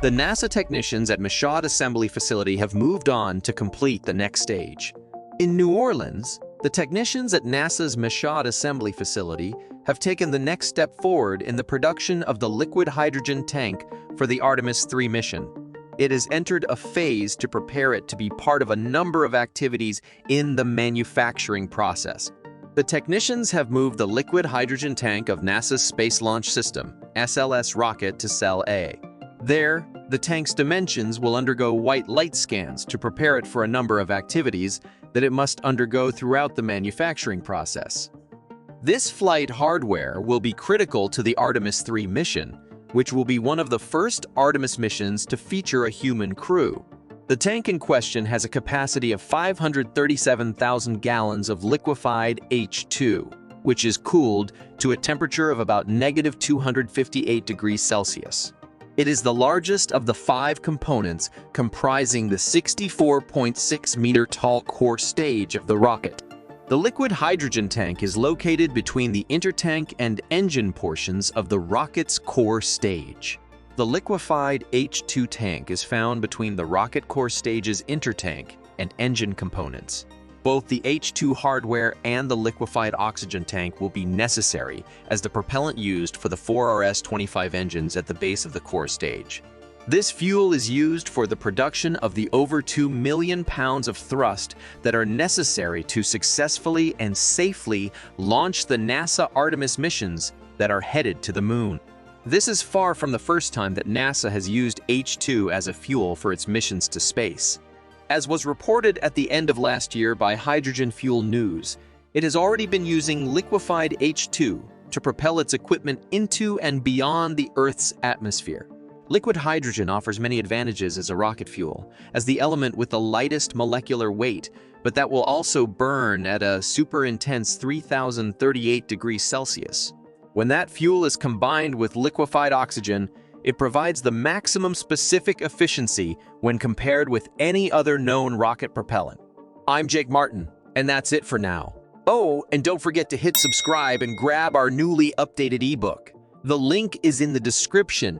The NASA technicians at Michoud Assembly Facility have moved on to complete the next stage. In New Orleans, the technicians at NASA's Michoud Assembly Facility have taken the next step forward in the production of the liquid hydrogen tank for the Artemis III mission. It has entered a phase to prepare it to be part of a number of activities in the manufacturing process. The technicians have moved the liquid hydrogen tank of NASA's Space Launch System, SLS rocket, to Cell A. There, the tank's dimensions will undergo white light scans to prepare it for a number of activities that it must undergo throughout the manufacturing process. This flight hardware will be critical to the Artemis III mission, which will be one of the first Artemis missions to feature a human crew. The tank in question has a capacity of 537,000 gallons of liquefied H2, which is cooled to a temperature of about -258 degrees Celsius. It is the largest of the 5 components comprising the 64.6-meter-tall core stage of the rocket. The liquid hydrogen tank is located between the intertank and engine portions of the rocket's core stage. The liquefied H2 tank is found between the rocket core stage's intertank and engine components. Both the H2 hardware and the liquefied oxygen tank will be necessary as the propellant used for the 4RS-25 engines at the base of the core stage. This fuel is used for the production of the over 2 million pounds of thrust that are necessary to successfully and safely launch the NASA Artemis missions that are headed to the moon. This is far from the first time that NASA has used H2 as a fuel for its missions to space. As was reported at the end of last year by Hydrogen Fuel News, it has already been using liquefied H2 to propel its equipment into and beyond the Earth's atmosphere. Liquid hydrogen offers many advantages as a rocket fuel, as the element with the lightest molecular weight, but that will also burn at a super intense 3038 degrees Celsius. When that fuel is combined with liquefied oxygen, it provides the maximum specific efficiency when compared with any other known rocket propellant. I'm Jake Martin, and that's it for now. Oh, and don't forget to hit subscribe and grab our newly updated ebook. The link is in the description.